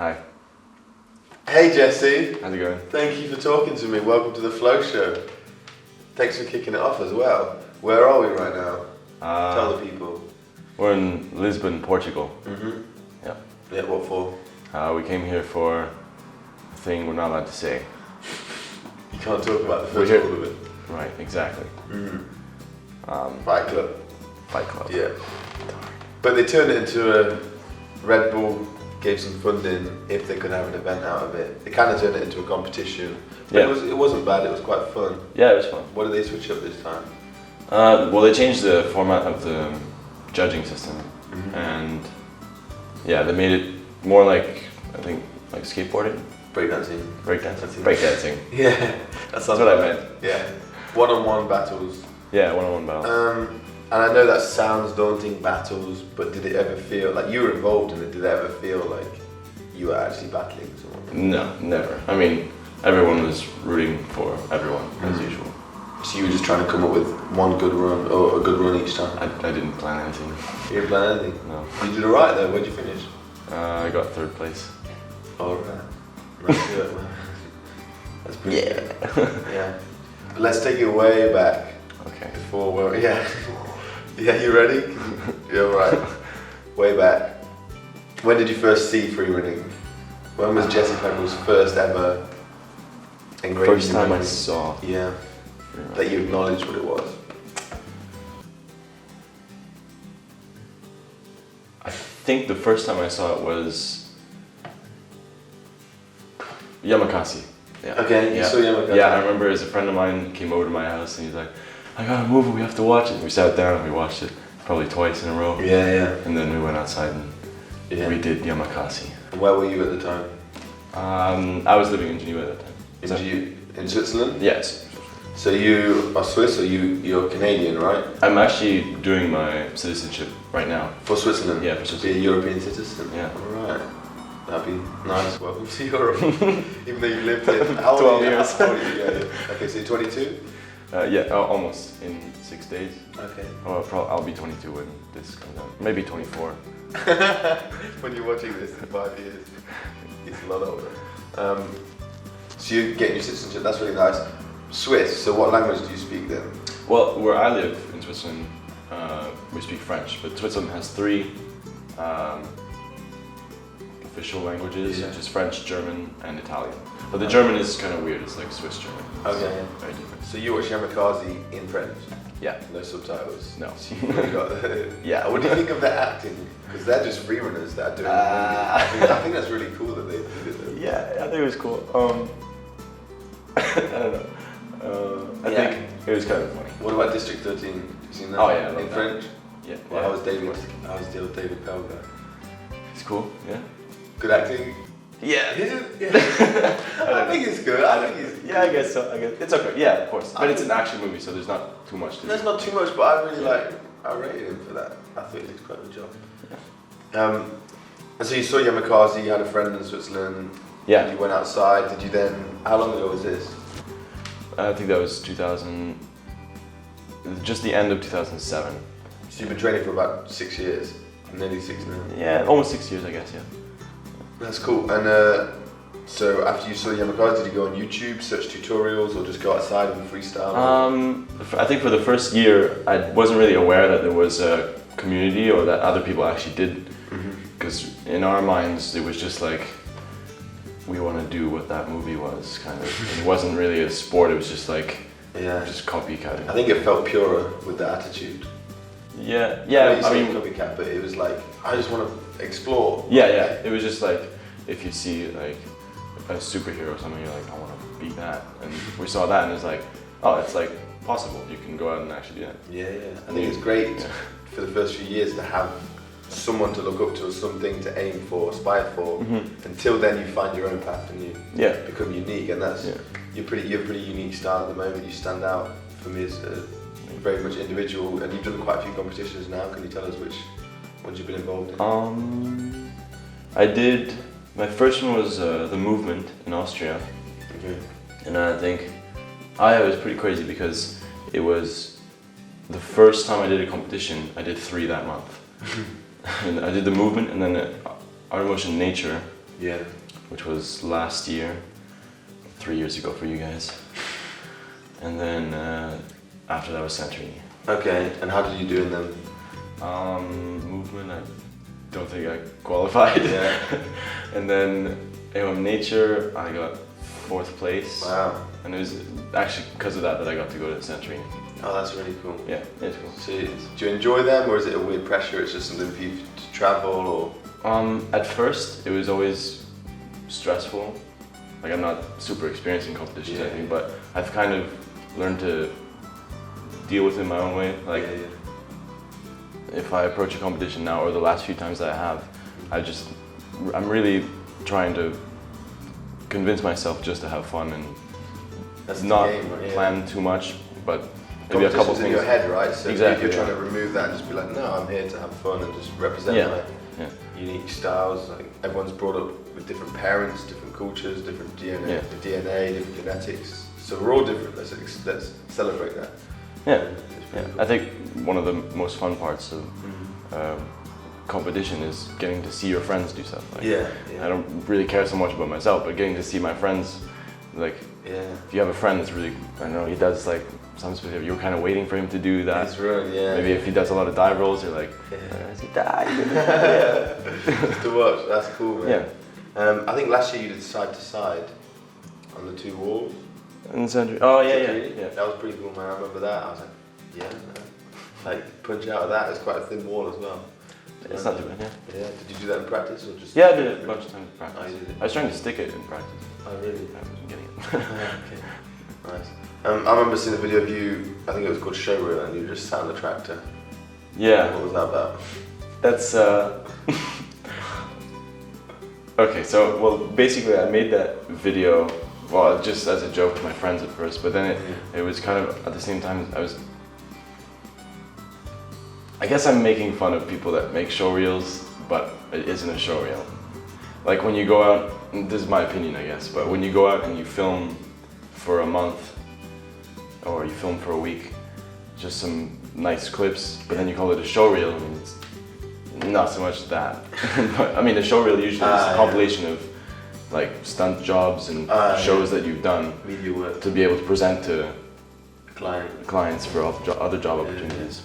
Hi. Hey Jesse. How's it going? Thank you for talking to me. Welcome to the Flow Show. Thanks for kicking it off as well. Where are we right now? Tell the people. We're in Lisbon, Portugal. Mm-hmm. Yeah. Yeah, what for? We came here for a thing we're not allowed to say. You can't talk about the first order of it. Right, exactly. Fight Club. Fight Club. Yeah. But they turned it into a Red Bull gave some funding if they could have an event out of it. They kind of turned it into a competition. But it wasn't bad, it was quite fun. Yeah, it was fun. What did they switch up this time? Well, they changed the format of the judging system. And yeah, they made it more like, I think, like skateboarding? Breakdancing. Breakdancing. Yeah, that's what I meant. Yeah. One-on-one battles. Yeah, one-on-one battle. And I know that sounds daunting, battles, but did it ever feel, like you were involved in it, did it ever feel like you were actually battling someone? No, never. I mean, everyone was rooting for everyone, as usual. So you were just trying to come up with one good run, or a good run each time? I didn't plan anything. You didn't plan anything? No. You did alright though, where'd you finish? I got 3rd place. Alright. Nice to it, man. That's pretty good. Yeah. But let's take it way back. Okay. Before we're, yeah. Yeah, you ready? Yeah, right. Way back. When did you first see free running? When was Jesse Peveril's first ever engraved? First time I saw. Yeah. That you acknowledged what it was. I think the first time I saw it was Yamakasi. Yeah. Okay, you saw Yamakasi. Yeah, I remember as a friend of mine came over to my house and he's like, I got a movie, we have to watch it. We sat down and we watched it probably twice in a row. Yeah. And then we went outside and we did Yamakasi. And where were you at the time? I was living in Geneva at that time. In Switzerland? Yes. So you are Swiss or you're Canadian, right? I'm actually doing my citizenship right now. For Switzerland? Yeah, for Switzerland. Be a European citizen? Yeah. Alright. That'd be nice. Welcome to Europe. Even though you lived here. How old 12 years. How old are you? Yeah. Okay, so you're 22? Yeah, almost in 6 days. Okay. I'll be 22 when this comes out. Maybe 24. When you're watching this in 5 years, it's a lot older. So you're getting your citizenship, that's really nice. Swiss, so what language do you speak then? Well, where I live in Switzerland, we speak French, but Switzerland has 3 official languages, which is French, German, and Italian. But the German is kind of weird, it's like Swiss German. Okay. Very different. So you watch Yamakasi in French? Yeah. No subtitles? No. So you really got Yeah. What do you think of their acting? Because they're just freerunners that are doing I think that's really cool that they did it. Yeah, I think it was cool. I don't know. I think it was kind of funny. What about District 13? Have you seen that? Oh yeah, I love in that. French? Yeah. Well, How was the old David Pell guy? It's cool, yeah. Good acting? Yeah. Is it? Yeah. I think it's good. I think he's Yeah, I guess so. It's okay. Yeah, of course. But it's an action movie, so there's not too much to do. There's not too much, but I really I rated him for that. I thought he did quite a good job. Yeah. And so you saw Yamakasi, you had a friend in Switzerland. Yeah. You went outside. Did you then? How long ago was this? I think that was 2000. Just the end of 2007. So you've been training for about 6 years, nearly 6 now. Yeah, almost 6 years, I guess. Yeah. That's cool. And so after you saw Yamakasi, did you go on YouTube, search tutorials, or just go outside and freestyle? I think for the first year, I wasn't really aware that there was a community or that other people actually did. Because in our minds, it was just like, we want to do what that movie was, kind of. It wasn't really a sport, it was just like, just copycatting. I think it felt purer with the attitude. Yeah, I mean, copycat, but it was like, I just want to explore. Yeah, it was just like, if you see like a superhero or something, you're like, I want to be that. And we saw that and it's like, oh, it's like possible. You can go out and actually do that. Yeah. I think it's great for the first few years to have someone to look up to or something to aim for, aspire for. Until then you find your own path and you become unique, and that's you're a pretty unique style at the moment. You stand out for me as a very much individual, and you've done quite a few competitions now. Can you tell us which ones you've been involved in? I did, my first one was the movement in Austria. And I think it was pretty crazy because it was the first time I did a competition. I did 3 that month. And I did the movement and then Art of Motion Nature Yeah. which was last year, 3 years ago for you guys. And then after that was Santorini. Okay, and how did you do in them? Movement, I don't think I qualified. Yeah. And then nature, I got 4th place. Wow. And it was actually because of that I got to go to Santorini. Oh, that's really cool. Yeah, it's cool. So do you enjoy them, or is it a weird pressure? It's just something for you to travel, or? At first, it was always stressful. Like, I'm not super experienced in competitions or anything, but I've kind of learned to deal with it in my own way. Like, if I approach a competition now, or the last few times that I have, I'm really trying to convince myself just to have fun and not plan too much, but maybe a couple things in your head, right? So exactly, you're trying to remove that and just be like, no, I'm here to have fun and just represent my unique styles. Like, everyone's brought up with different parents, different cultures, different DNA, different genetics. So we're all different. Let's celebrate that. Yeah. Cool. I think one of the most fun parts of competition is getting to see your friends do stuff. Like, I don't really care so much about myself, but getting to see my friends, like, if you have a friend that's really, I don't know, he does like some specific, you're kind of waiting for him to do that. That's right, Maybe if he does a lot of dive rolls, you're like, has he died? Just to watch, that's cool, man. Yeah. I think last year you did side to side on the 2 walls. In the center. Oh yeah. That was pretty cool, man. I remember that. I was like, like punch out of that. It's quite a thin wall as well. It's not too bad, Yeah. Did you do that in practice or just? Yeah, I did it a bunch of times in practice. Oh, you did it? I was trying to stick it in practice. Oh, really? I wasn't getting it. Okay. Nice. I remember seeing a video of you. I think it was called Showreel, and you just sat on the tractor. Yeah. What was that about? That's okay. So, well, basically, I made that video. Well, just as a joke to my friends at first, but then it was kind of at the same time I guess I'm making fun of people that make showreels, but it isn't a showreel. Like, when you go out, this is my opinion, I guess, but when you go out and you film for a month, or you film for a week, just some nice clips, but then you call it a showreel, I mean, it's not so much that. But, I mean, a showreel usually is a compilation of like stunt jobs and shows that you've done to be able to present to clients for other job opportunities.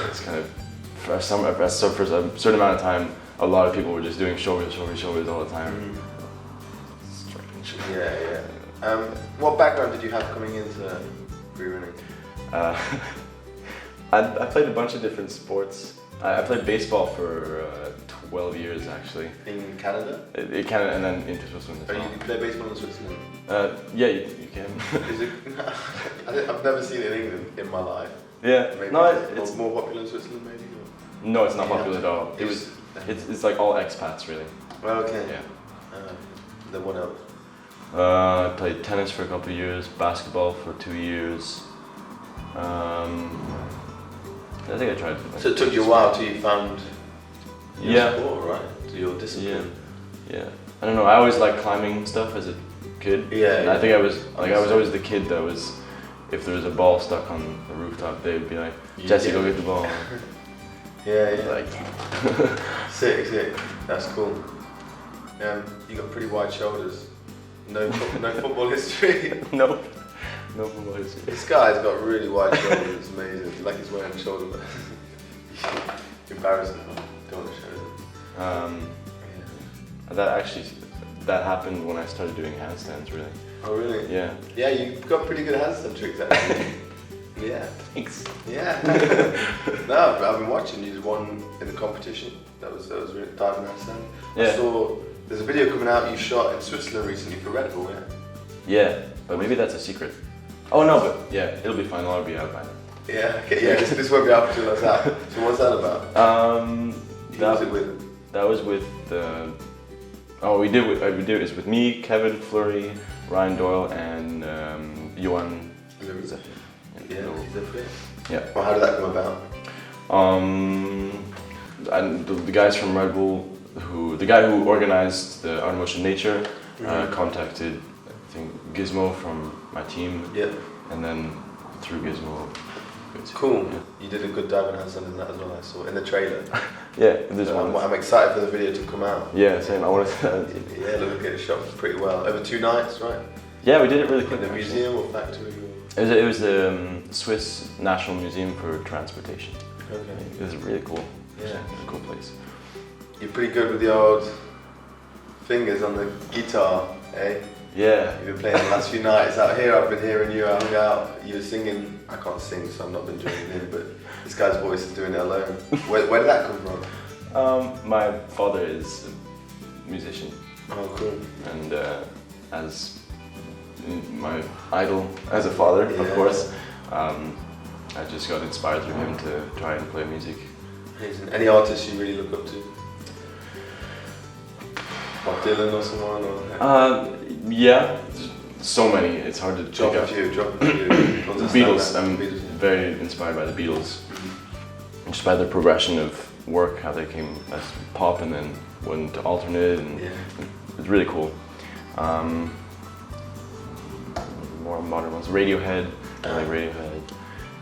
It's kind of for a certain amount of time, a lot of people were just doing showreels all the time. What background did you have coming into freerunning? I played a bunch of different sports. I played baseball for 12 years actually. In Canada? In Canada and then into Switzerland as well. You play baseball in Switzerland? Yeah, you can. Is it? I've never seen it in England in my life. Yeah. Maybe no, it's more popular in Switzerland maybe? Or? No, it's not popular at all. It's like all expats really. Well, okay. Yeah. Then what else? I played tennis for a couple of years, basketball for 2 years. I think I tried. So it took you a while till you found your sport, right? To your discipline. Yeah. I don't know. I always liked climbing stuff as a kid. Yeah. And I think I was always the kid that was, if there was a ball stuck on the rooftop, they'd be like, Jesse, go get the ball. Like. Sick. That's cool. You got pretty wide shoulders. No football history. Nope. No football history. This guy's got really wide shoulders. It's amazing. Like he's wearing shoulder pads. Embarrassing. Don't want to show them. That happened when I started doing handstands, really. Oh, really? Yeah. Yeah, you've got pretty good handstand tricks, actually. Yeah. Thanks. Yeah. No, I've been watching. You won in the competition. That was really diving handstand. Yeah. I saw there's a video coming out you shot in Switzerland recently for Red Bull, Yeah, but maybe that's a secret. Oh no, but yeah, it'll be fine. It'll be out by then. Yeah. Okay. Yeah. This won't be out until that's out. So what's that about? Who was it with? That was with the. We did it with me, Kevin Fleury, Ryan Doyle, and Johan. Yeah. Well, how did that come about? And the guys from Red Bull, the guy who organized the Art of Motion Nature, contacted, I think, Gizmo from my team. Yeah. And then through Gizmo. Cool. Yeah. You did a good diving handstand in that as well, I saw in the trailer. Yeah, there's one. I'm excited for the video to come out. Yeah, same. I want to. Yeah, look at it shot pretty well. Over 2 nights, right? Yeah, we did it really quick. In the museum or factory? Or? It was the Swiss National Museum for Transportation. Okay. It was really cool. Yeah. It was a cool place. You're pretty good with the old fingers on the guitar, eh? Yeah. You've been playing the last few nights out here. I've been hearing you. I hung out. You were singing. I can't sing, so I've not been joining in. But this guy's voice is doing it alone. Where did that come from? My father is a musician. Oh, cool. And as my idol as a father, of course, I just got inspired through him to try and play music. Amazing. Any artists you really look up to? Bob Dylan or someone? Or? Yeah, so many. It's hard to drop a few. The Beatles. I'm very inspired by the Beatles. Just by the progression of work, how they came as pop and then went to alternate, and it's really cool. More modern ones. Radiohead. I like Radiohead.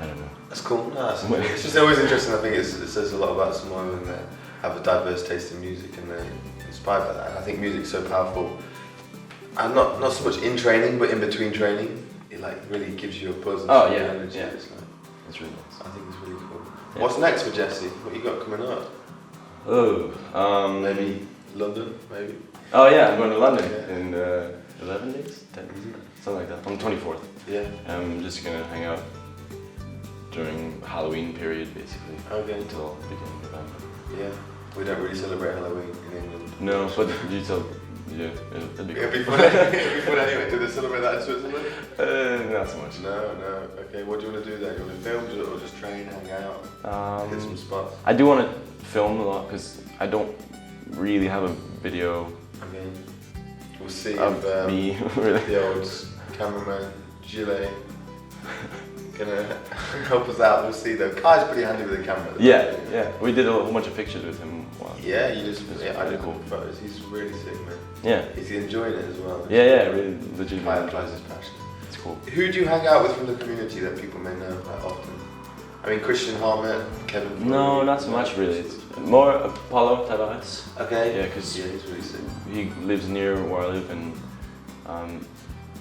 I don't know. That's cool. No, it's just always interesting. I think it says a lot about someone when they have a diverse taste in music and they're inspired by that. And I think music's so powerful. And not so much in training, but in between training, it like really gives you a buzz and energy. Yeah. It's really nice. I think it's really cool. Yeah. What's next for Jesse? What you got coming up? Maybe London, maybe. Oh yeah, I'm going to London in 11 days, 10, something like that. On the 24th. Yeah. I'm just gonna hang out during Halloween period, basically. Okay. Until beginning of November. Yeah. We don't really celebrate Halloween in England. No, but you tell. Yeah, it'd be cool. It'd be fun anyway. Do they celebrate that in Switzerland? Not so much. No. Okay, what do you want to do then? You want to film or just train, hang out, hit some spots? I do want to film a lot because I don't really have a video. Okay. We'll see of if me, really. The old cameraman, Gillet, gonna help us out. We'll see though. Kai's pretty handy with the camera. Yeah. We did a whole bunch of pictures with him. Yeah, I did really cool photos. He's really sick, man. Yeah. Is he enjoying it as well? Yeah, really legitimately Kai enjoys his it. passion. It's cool. Who do you hang out with from the community that people may know quite often? I mean, Christian Harmon, Kevin. No, not so much really. It's more Apollo Tavares. Okay. Yeah, because he's really sick. He lives near where I live, and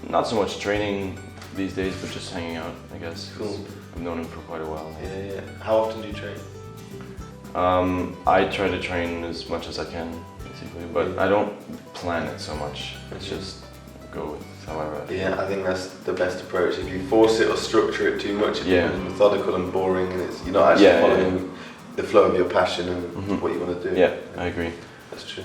not so much training these days, but just hanging out, I guess. Cool. I've known him for quite a while. Yeah. How often do you train? I try to train as much as I can, basically, but I don't plan it so much. It's just go with however. Yeah, I think that's the best approach. If you force it or structure it too much, it becomes methodical and boring, and you're not actually following the flow of your passion and what you want to do. Yeah, I agree. That's true.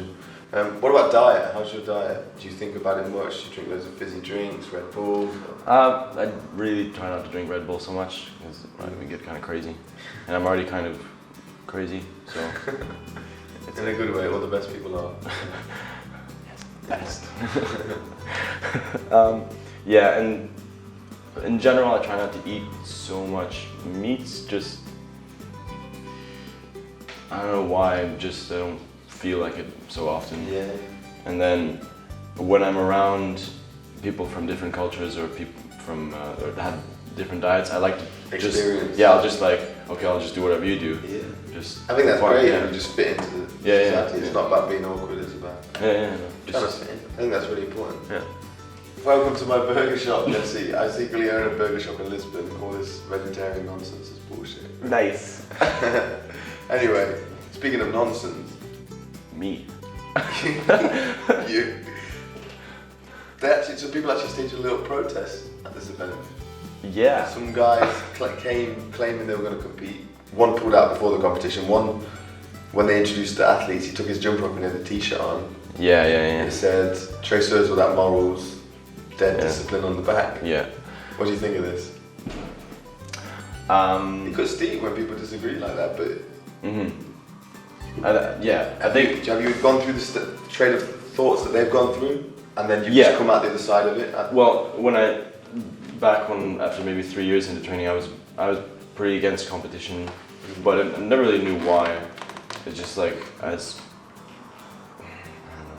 What about diet? How's your diet? Do you think about it much? Do you drink loads of fizzy drinks, Red Bull? I really try not to drink Red Bull so much because we get kind of crazy, and I'm already kind of crazy, so. It's in a good way. All the best people are. Best. Yeah, and in general, I try not to eat so much meats. Just I don't know why. I don't feel like it so often. Yeah. And then when I'm around people from different cultures or people from or that have different diets, I like to experience. I'll just like I'll just do whatever you do. Yeah. Just I think that's great. Yeah. You just fit into the society. It's not about being awkward. It's about Just fit in. I think that's really important. Yeah. Welcome to my burger shop, Jesse. I secretly own a burger shop in Lisbon. All this vegetarian nonsense is bullshit. Nice. Anyway, speaking of nonsense. Me. You. Some people actually staged a little protest at this event. Yeah. Some guys came claiming they were going to compete. One pulled out before the competition. One, when they introduced the athletes, he took his jumper up and had a t-shirt on. Yeah. It said, "Tracers without morals, dead discipline on the back." Yeah. What do you think of this? It gets steep when people disagree like that, but. I think. Have you gone through the train of thoughts that they've gone through, and then you just come out the other side of it? Well, after maybe 3 years into training, I was pretty against competition, but I never really knew why. It's just like I don't know.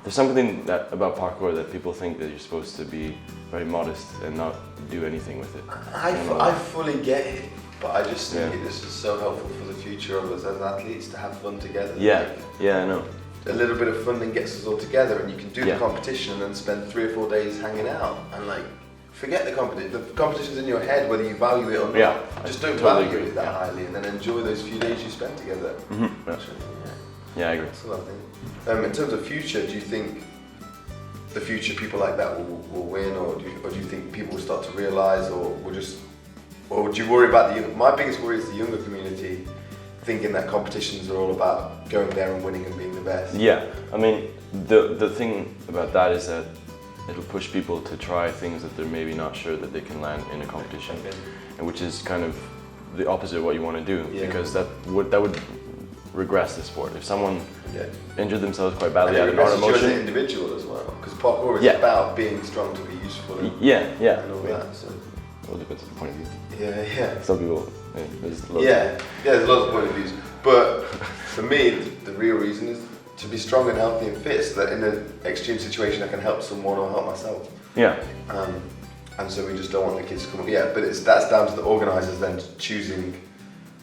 There's something about parkour that people think that you're supposed to be very modest and not do anything with it. I fully get it, but I just think it is just so helpful for the future of us as athletes, to have fun together. Yeah, yeah, I know. A little bit of funding gets us all together, and you can do the competition and then spend 3 or 4 days hanging out and like forget the competition. The competition's in your head whether you value it or not. Yeah, just don't totally value agree. it that highly, and then enjoy those few days you spend together. Yeah, I agree. That's a lot of things. In terms of future, do you think the future people like that will win, or do you think people will start to realise, or do you worry about my biggest worry is the younger community thinking that competitions are all about going there and winning and being the best. Yeah, I mean, the thing about that is that it'll push people to try things that they're maybe not sure that they can land in a competition, and which is kind of the opposite of what you want to do, because that would regress the sport. If someone injured themselves quite badly at an auto motion, as an individual as well, because parkour is about being strong to be useful. And, and all that. So. It all depends on the point of view. Yeah. Some people, there's loads. There's lots of point of views. But for me, the real reason is to be strong and healthy and fit, so that in an extreme situation I can help someone or help myself. Yeah. And so we just don't want the kids to come up. Yeah, but that's down to the organisers then choosing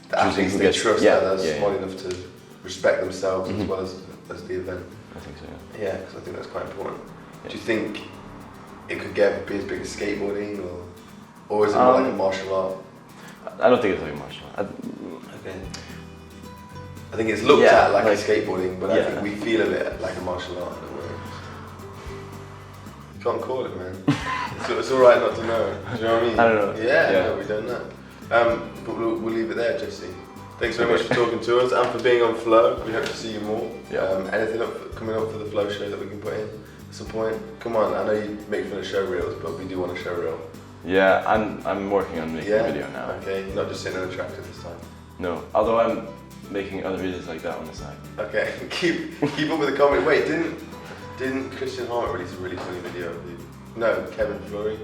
the athletes they trust that are smart enough to respect themselves as well as the event. I think so. Yeah, because I think that's quite important. Do you think it could be as big as skateboarding, or is it more like a martial art? I don't think it's like a martial art. Okay. I think it's looked at like a skateboarding, but I think we feel a bit like a martial art in a way. You can't call it, man. It's alright not to know. Do you know what I mean? I don't know. No, we don't know. But we'll leave it there, Jesse. Thanks very much for talking to us and for being on Flow. We hope to see you more. Anything coming up for the Flow show that we can put in at some point? Come on, I know you make fun of show reels, but we do want a show reel. Yeah, I'm working on making a video now. Okay, you're not just sitting on a tractor this time. No, although I'm making other videos like that on the side. Okay, keep up with the comment. Wait, didn't Christian Harmon release a really funny video of you? No, Kevin Fleury.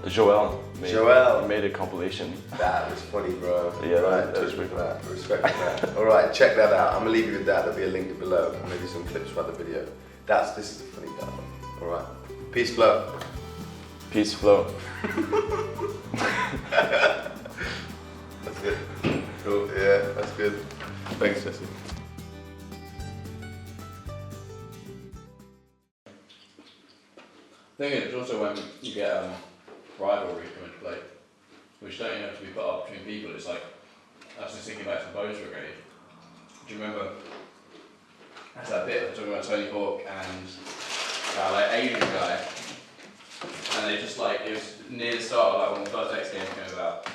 Joel made a compilation. That was funny, bro. Yeah, right, touch me for that. Respect for that. Alright, check that out. I'm gonna leave you with that. There'll be a link below, and maybe some clips from the video. This is the funny part. Alright. Peace, Flow. Peace, Flow. That's good. Cool. Yeah, that's good. Thanks, Jesse. I think it's also when you get rivalry come into play, which don't have to be put up between people. It's like, I was just thinking back to the Bows Brigade. Do you remember? That's that bit talking about Tony Hawk and that like Asian guy, and they just like, it was near the start of like when the first X Games came about,